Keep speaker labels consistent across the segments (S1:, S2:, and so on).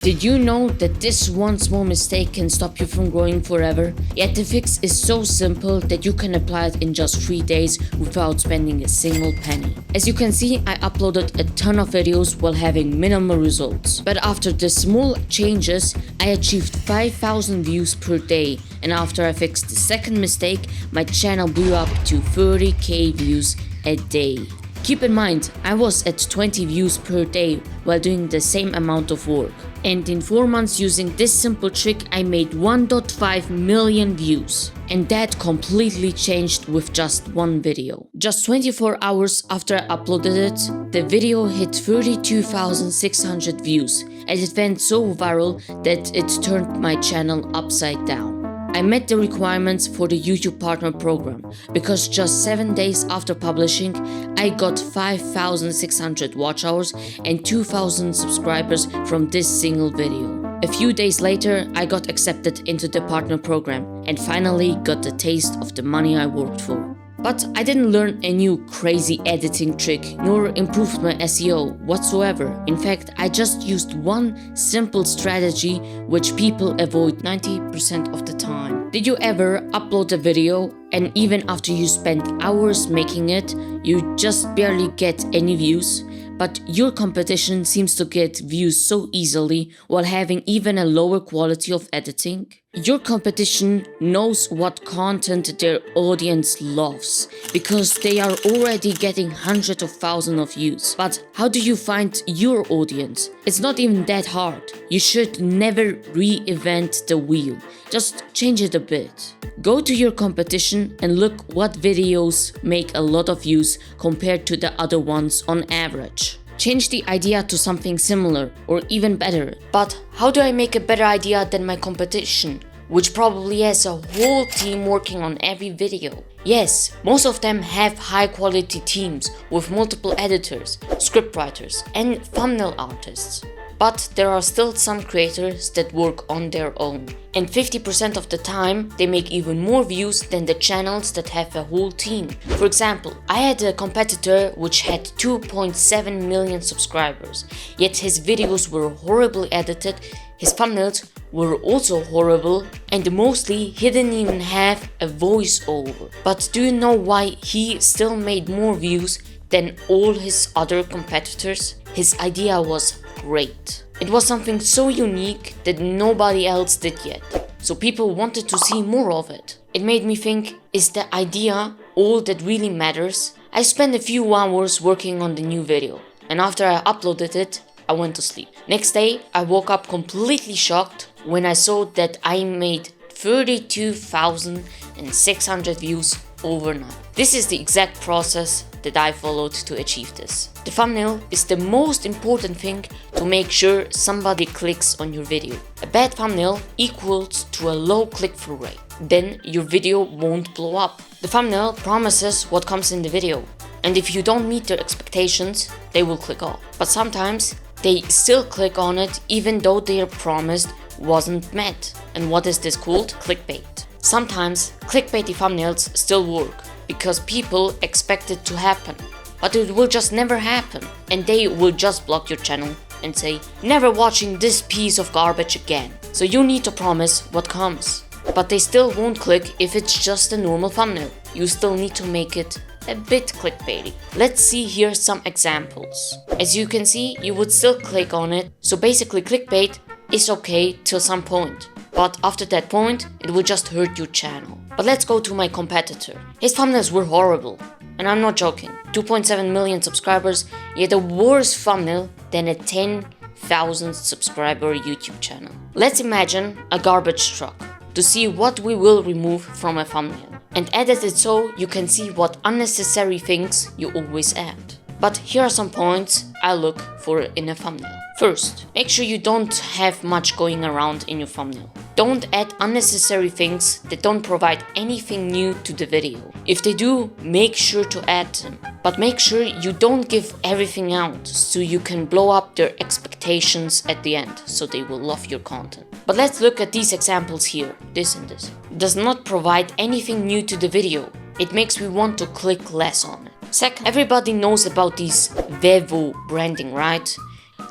S1: Did you know that this one small mistake can stop you from growing forever? Yet the fix is so simple that you can apply it in just 3 days without spending a single penny. As you can see, I uploaded a ton of videos while having minimal results. But after the small changes, I achieved 5,000 views per day, and after I fixed the second mistake, my channel blew up to 30k views a day. Keep in mind, I was at 20 views per day while doing the same amount of work. And in 4 months using this simple trick, I made 1.5 million views. And that completely changed with just one video. Just 24 hours after I uploaded it, the video hit 32,600 views, and it went so viral that it turned my channel upside down. I met the requirements for the YouTube Partner Program because just 7 days after publishing, I got 5,600 watch hours and 2,000 subscribers from this single video. A few days later, I got accepted into the Partner Program and finally got the taste of the money I worked for. But I didn't learn a new crazy editing trick nor improved my SEO whatsoever. In fact, I just used one simple strategy which people avoid 90% of the time. Did you ever upload a video and even after you spent hours making it, you just barely get any views? But your competition seems to get views so easily while having even a lower quality of editing? Your competition knows what content their audience loves because they are already getting hundreds of thousands of views. But how do you find your audience? It's not even that hard. You should never reinvent the wheel. Just change it a bit. Go to your competition and look what videos make a lot of views compared to the other ones on average. Change the idea to something similar or even better. But how do I make a better idea than my competition, which probably has a whole team working on every video? Yes, most of them have high quality teams with multiple editors, scriptwriters, and thumbnail artists. But there are still some creators that work on their own. And 50% of the time, they make even more views than the channels that have a whole team. For example, I had a competitor which had 2.7 million subscribers, yet his videos were horribly edited, his thumbnails were also horrible, and mostly he didn't even have a voiceover. But do you know why he still made more views than all his other competitors? His idea was great. It was something so unique that nobody else did yet. So people wanted to see more of it. It made me think, is the idea all that really matters? I spent a few hours working on the new video, and after I uploaded it, I went to sleep. Next day, I woke up completely shocked when I saw that I made 32,600 views overnight. This is the exact process that I followed to achieve this. The thumbnail is the most important thing to make sure somebody clicks on your video. A bad thumbnail equals to a low click-through rate. Then your video won't blow up. The thumbnail promises what comes in the video, and if you don't meet their expectations, they will click off. But sometimes they still click on it even though their promise wasn't met. And what is this called? Clickbait. Sometimes clickbaity thumbnails still work because people expect it to happen, but it will just never happen, and they will just block your channel and say, never watching this piece of garbage again. So you need to promise what comes, but they still won't click if it's just a normal thumbnail. You still need to make it a bit clickbaity. Let's see here some examples. As you can see, you would still click on it, so basically clickbait is okay till some point. But after that point, it will just hurt your channel. But let's go to my competitor. His thumbnails were horrible, and I'm not joking. 2.7 million subscribers, yet a worse thumbnail than a 10,000 subscriber YouTube channel. Let's imagine a garbage truck to see what we will remove from a thumbnail and edit it so you can see what unnecessary things you always add. But here are some points I look for in a thumbnail. First, make sure you don't have much going around in your thumbnail. Don't add unnecessary things that don't provide anything new to the video. If they do, make sure to add them. But make sure you don't give everything out so you can blow up their expectations at the end, so they will love your content. But let's look at these examples here, this and this. Does not provide anything new to the video. It makes me want to click less on it. Second, everybody knows about these Vevo branding, right?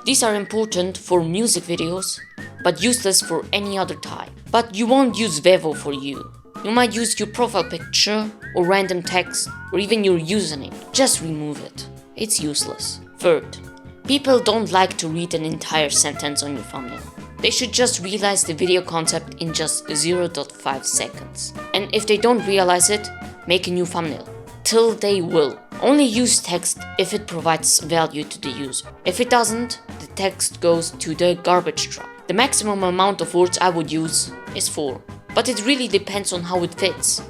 S1: These are important for music videos, but useless for any other type. But you won't use Vevo for you. You might use your profile picture or random text or even your username. Just remove it. It's useless. Third, people don't like to read an entire sentence on your thumbnail. They should just realize the video concept in just 0.5 seconds. And if they don't realize it, make a new thumbnail. Till they will. Only use text if it provides value to the user. If it doesn't, the text goes to the garbage truck. The maximum amount of words I would use is 4. But it really depends on how it fits.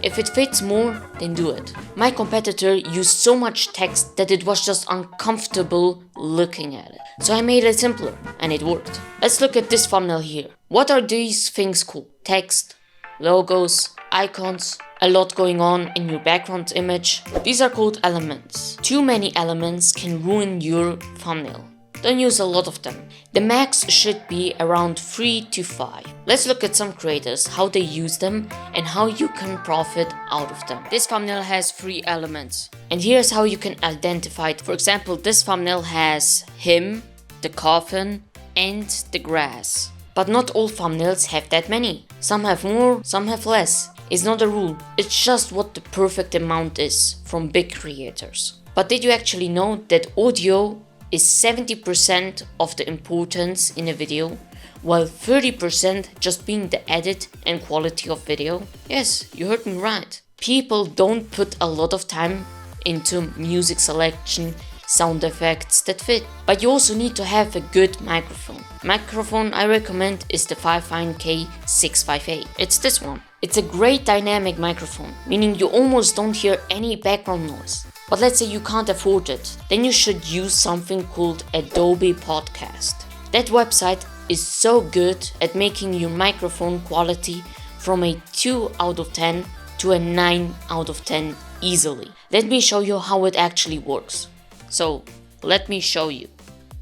S1: If it fits more, then do it. My competitor used so much text that it was just uncomfortable looking at it. So I made it simpler, and it worked. Let's look at this thumbnail here. What are these things called? Text, logos, icons, a lot going on in your background image. These are called elements. Too many elements can ruin your thumbnail. Don't use a lot of them. The max should be around 3 to 5. Let's look at some creators, how they use them and how you can profit out of them. This thumbnail has 3 elements. And here's how you can identify it. For example, this thumbnail has him, the coffin, and the grass. But not all thumbnails have that many. Some have more, some have less. It's not a rule. It's just what the perfect amount is from big creators. But did you actually know that audio is 70% of the importance in a video, while 30% just being the edit and quality of video? Yes, you heard me right. People don't put a lot of time into music selection, sound effects that fit. But you also need to have a good microphone. Microphone I recommend is the Fifine K65A. It's this one. It's a great dynamic microphone, meaning you almost don't hear any background noise. But let's say you can't afford it, then you should use something called Adobe Podcast. That website is so good at making your microphone quality from a 2 out of 10 to a 9 out of 10 easily. Let me show you how it actually works. So, let me show you.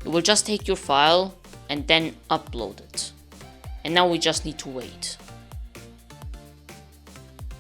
S1: You will just take your file and then upload it. And now we just need to wait.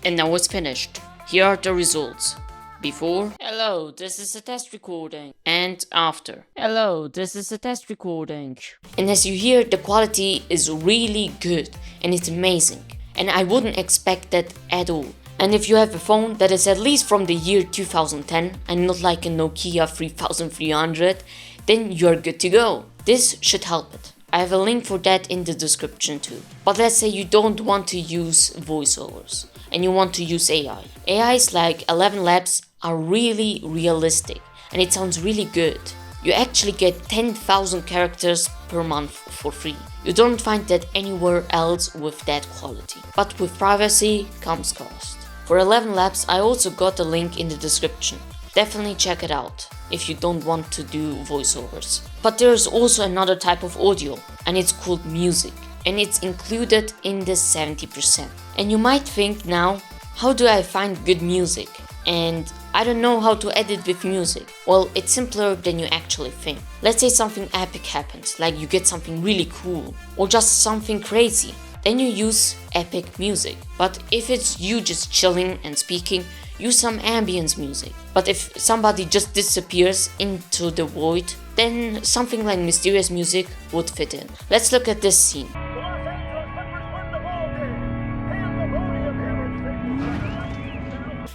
S1: And now it's finished. Here are the results. Before, hello, this is a test recording. And after, hello, this is a test recording. And as you hear, the quality is really good and it's amazing. And I wouldn't expect that at all. And if you have a phone that is at least from the year 2010 and not like a Nokia 3300, then you're good to go. This should help it. I have a link for that in the description too. But let's say you don't want to use voiceovers and you want to use AI. AIs like 11 Labs are really realistic and it sounds really good. You actually get 10,000 characters per month for free. You don't find that anywhere else with that quality. But with privacy comes cost. For 11 Labs I also got a link in the description. Definitely check it out if you don't want to do voiceovers. But there is also another type of audio and it's called music. And it's included in the 70%. And you might think now, how do I find good music? And I don't know how to edit with music. Well, it's simpler than you actually think. Let's say something epic happens, like you get something really cool, or just something crazy. Then you use epic music. But if it's you just chilling and speaking, use some ambience music. But if somebody just disappears into the void, then something like mysterious music would fit in. Let's look at this scene.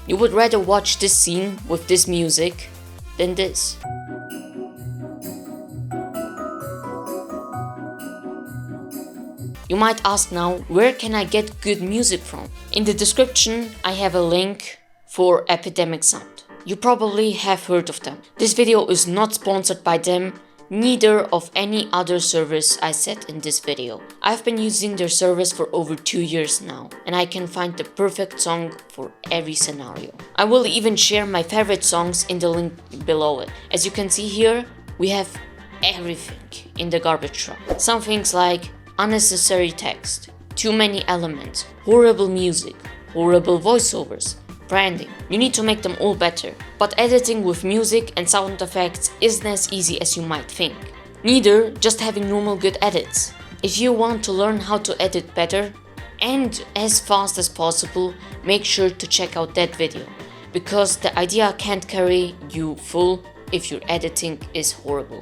S1: You would rather watch this scene with this music than this. You might ask now, where can I get good music from? In the description I have a link for Epidemic Sound. You probably have heard of them. This video is not sponsored by them, neither of any other service I said in this video. I've been using their service for over 2 years now, and I can find the perfect song for every scenario. I will even share my favorite songs in the link below it. As you can see here, we have everything in the garbage truck. Some things like unnecessary text, too many elements, horrible music, horrible voiceovers, branding. You need to make them all better. But editing with music and sound effects isn't as easy as you might think. Neither just having normal good edits. If you want to learn how to edit better and as fast as possible, make sure to check out that video. Because the idea can't carry you full if your editing is horrible.